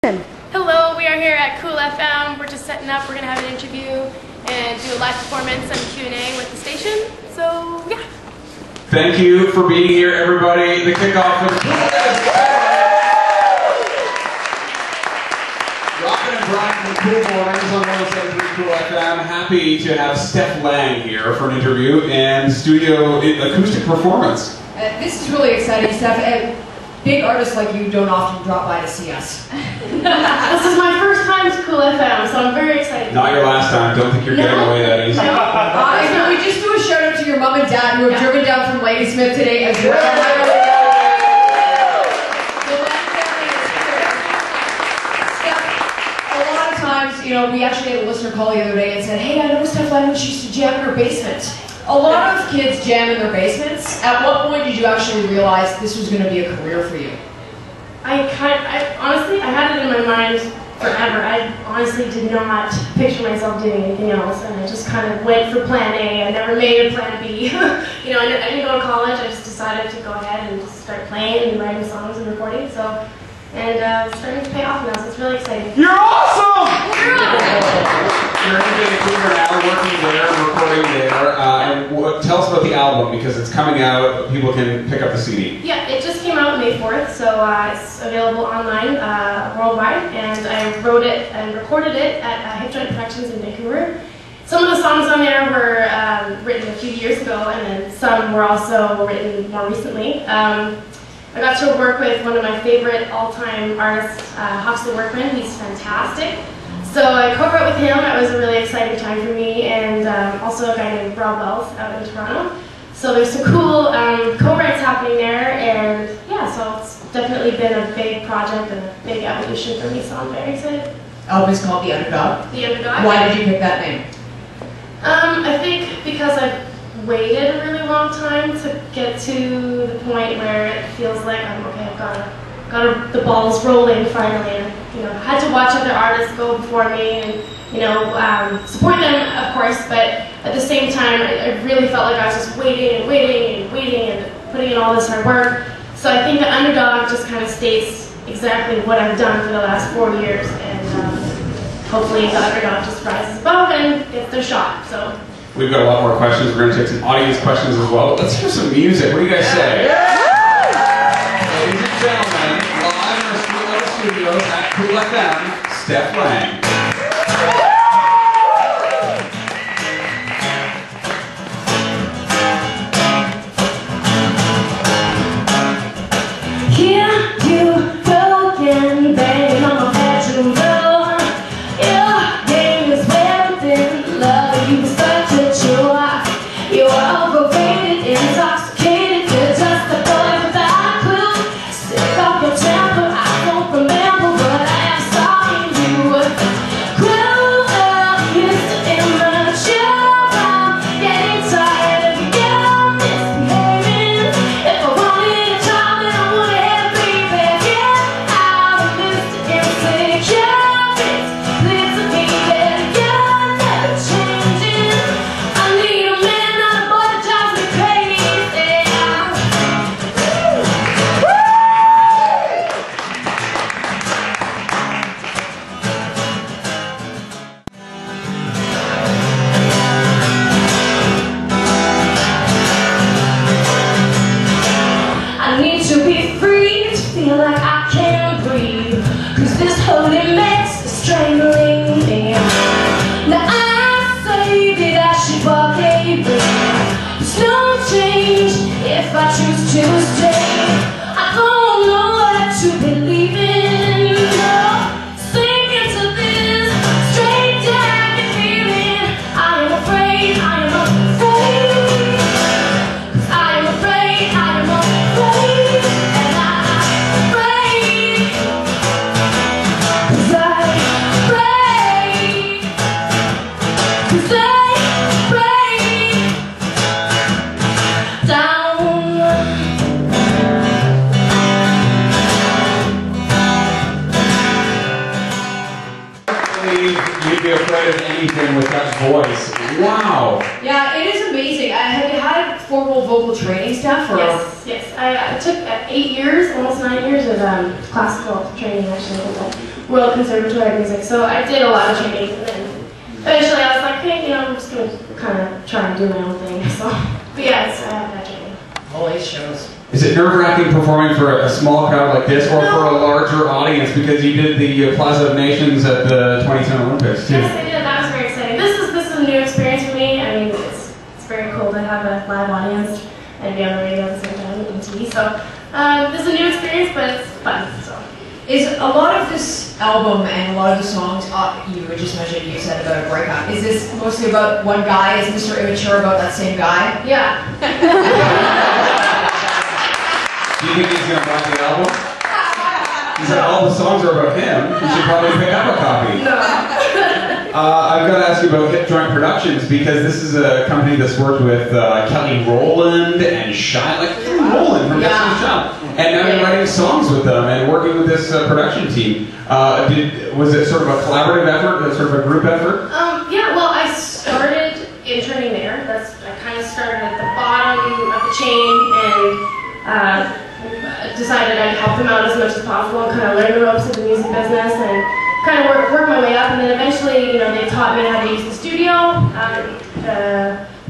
station? Hello, we are here at Kool FM. We're just setting up. We're going to have an interview and do a live performance and Q&A with the station. So, yeah. Thank you for being here, everybody. The kickoff is Rockin' and Brian from Kool Mornings on 107.3 Kool FM. Happy to have Stef Lang here for an interview and studio acoustic performance. This is really exciting stuff. Big artists like you don't often drop by to see us. This is my first time to Kool FM, so I'm very excited. Not your last time. Don't think you're getting away that easy. Can we just do a shout out to your mom and dad who have driven down from Ladysmith today as well? You know, we actually had a listener call the other day and said, hey, I know Stef Lang, she used to jam in her basement. A lot of kids jam in their basements. At what point did you actually realize this was going to be a career for you? Honestly, I had it in my mind forever. I honestly did not picture myself doing anything else, and I just kind of went for plan A. I never made a plan B. You know, I didn't go to college. I just decided to go ahead and just start playing and writing songs and recording. So. And it's starting to pay off now, so it's really exciting. You're awesome! You're in Vancouver now, working there, recording there. And tell us about the album, because it's coming out. People can pick up the CD. Yeah, it just came out May 4th, so it's available online worldwide. And I wrote it and recorded it at Hip Joint Productions in Vancouver. Some of the songs on there were written a few years ago, and then some were also written more recently. I got to work with one of my favorite all-time artists, Huxley Workman. He's fantastic. So I co-wrote with him. That was a really exciting time for me, and also a guy named Rob Wells out in Toronto. So there's some cool co-writes happening there, and yeah, so it's definitely been a big project and a big evolution for me, so I'm very excited. Album's called The Underdog. The Underdog. Why did you pick that name? I think because I've waited a really long time to get to the point where it feels like I've got the balls rolling finally, and you know, had to watch other artists go before me, and you know, support them of course, but at the same time I really felt like I was just waiting and waiting and waiting and putting in all this hard work. So I think the Underdog just kind of states exactly what I've done for the last 4 years, and hopefully the Underdog just rises above and gets their shot. So. We've got a lot more questions. We're going to take some audience questions as well. Let's hear some music. What do you guys say? Yeah! Ladies and gentlemen, live in our studios at Kool FM, Stef Lang. You'd be afraid of anything with that voice. Wow. Yeah, it is amazing. Have you had formal vocal training stuff? Or? Yes. I took 8 years, almost 9 years of classical training actually. World Conservatory of Music. So I did a lot of training, and then eventually I was like, hey, I'm just going to kind of try and do my own thing. So, but yeah, I have that training. All these shows. Is it nerve-wracking performing for a small crowd like this, or for a larger audience? Because you did the Plaza of Nations at the 2010 Olympics too. Yes, I did. That was very exciting. This is a new experience for me. I mean, it's very cool to have a live audience and be on the radio at the same time and TV. So this is a new experience, but it's fun. So. Is a lot of this album and a lot of the songs, you just mentioned, you said about a breakup, is this mostly about one guy? Is Mr. Immature about that same guy? Yeah. Do you think he's going to buy the album? He said all the songs are about him. You should probably pick up a copy. No. I've got to ask you about Hip Joint Productions, because this is a company that's worked with Kelly Rowland and Shy, like Kelly Rowland from Destiny's Child. And now you're writing songs with them and working with this production team. Was it sort of a collaborative effort, sort of a group effort? Yeah, well, I started interning there. I kind of started at the bottom of the chain and decided I'd help them out as much as possible and kind of learn the ropes of the music business and kind of work my way up. And then eventually, they taught me how to use the studio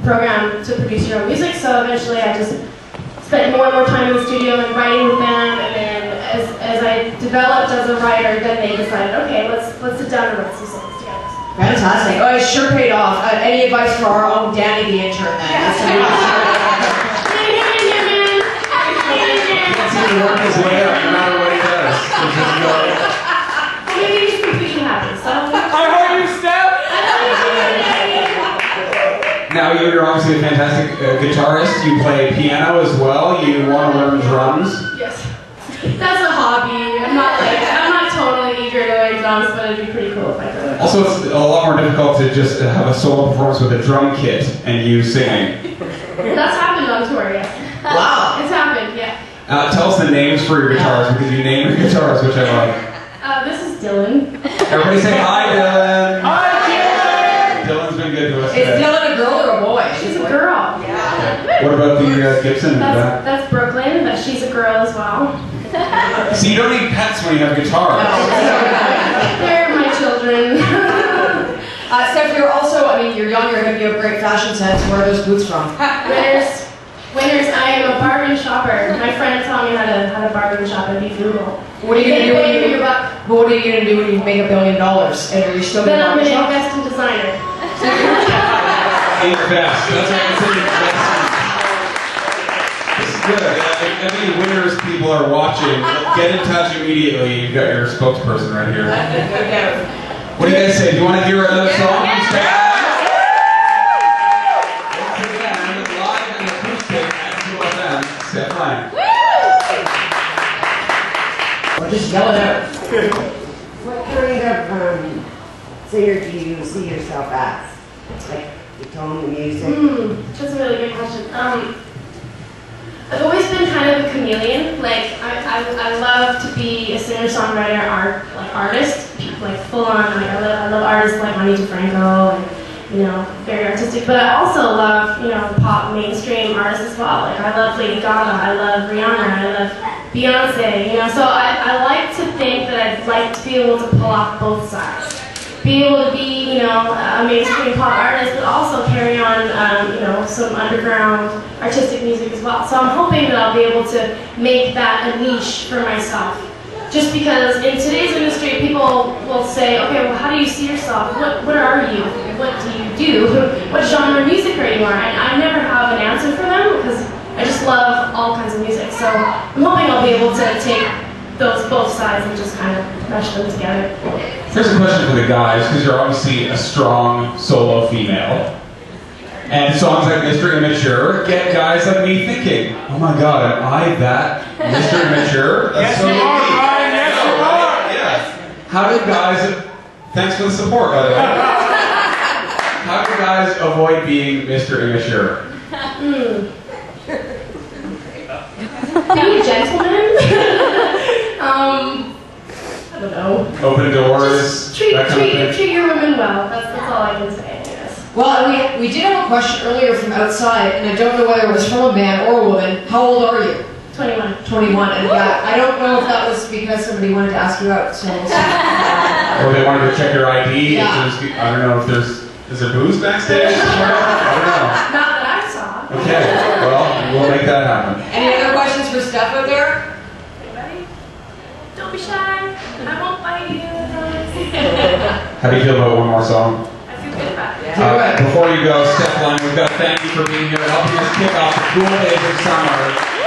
program to produce your own music. So eventually I just spent more and more time in the studio and writing with them, and then as I developed as a writer, then they decided, okay, let's sit down and write some songs together. Fantastic. Oh, it sure paid off. Any advice for our own Danny the intern then? He work his way up no matter what he does. Well, maybe you just think we should happen, so. I heard you, Steph! Now you're obviously a fantastic guitarist. You play piano as well. You want to learn drums. Yes. That's a hobby. I'm not totally eager to learn drums, but it'd be pretty cool if I could. Also, it's a lot more difficult to just have a solo performance with a drum kit and you singing. That's happened on tour, yes. Wow. It's happened, yeah. Tell us the names for your guitars, because you name your guitars, which I love. This is Dylan. Everybody say hi, Dylan. Hi, Dylan. Dylan's been good to us Is today. Dylan a girl or a boy? She's a girl. Yeah. What about the Gibson in the back? That's Brooklyn, but she's a girl as well. So you don't need pets when you have guitars. They're my children. Steph, you're also, you're young, you're going to have great fashion sense. Where are those boots from? Winners, I am a bargain shopper. My friend taught me how to bargain shop at Google. What are you going to do when you your buck? But what are you going to do when you make $1 billion? And are you still Then going to I'm going to invest in designer. Invest. That's what I said. This is good. If any Winners people are watching, get in touch immediately. You've got your spokesperson right here. What do you guys say? Do you want to hear another song? Stef Lang. Or just yell it out. What kind of singer do you see yourself as? Like the tone, the music? That's a really good question. I've always been kind of a chameleon. Like I love to be a singer-songwriter, artist, like full on. I love artists like Ani DeFranco and very artistic. But I also love pop mainstream artists as well. Like I love Lady Gaga, I love Rihanna, I love Beyonce. So I like to think that I'd like to be able to pull off both sides. Be able to be, a mainstream pop artist, but also carry on, some underground artistic music as well. So I'm hoping that I'll be able to make that a niche for myself. Just because in today's industry, people will say, okay, well, how do you see yourself? What are you? What do you do? What genre of music are you? And I never have an answer for them because I just love all kinds of music. So I'm hoping I'll be able to take both sides and just kind of mesh them together. Here's a question for the guys, because you're obviously a strong solo female. And songs like Mr. Immature get guys like me thinking, oh my god, am I that Mr. Immature? That's Yes, you are, Ryan, yes, you are! Yeah. How do guys, thanks for the support, by the way. How do guys avoid being Mr. Immature? Be a gentleman. I don't know. Open doors. Just treat your women well. That's all I can say, I guess. Well, we did have a question earlier from outside, and I don't know whether it was from a man or a woman. How old are you? 21. 21. And I don't know if that was because somebody wanted to ask you out. So we'll see. Or they wanted to check your ID. Yeah. I don't know if is there booze backstage? I don't know. Not that I saw. Okay, well, we'll make that happen. Any other questions for Steph out there? Anybody? Don't be shy. I won't bite you. How do you feel about one more song? I feel good about it. Before you go, Stef Lang, we've got to thank you for being here and helping us kick off the Kool Summer.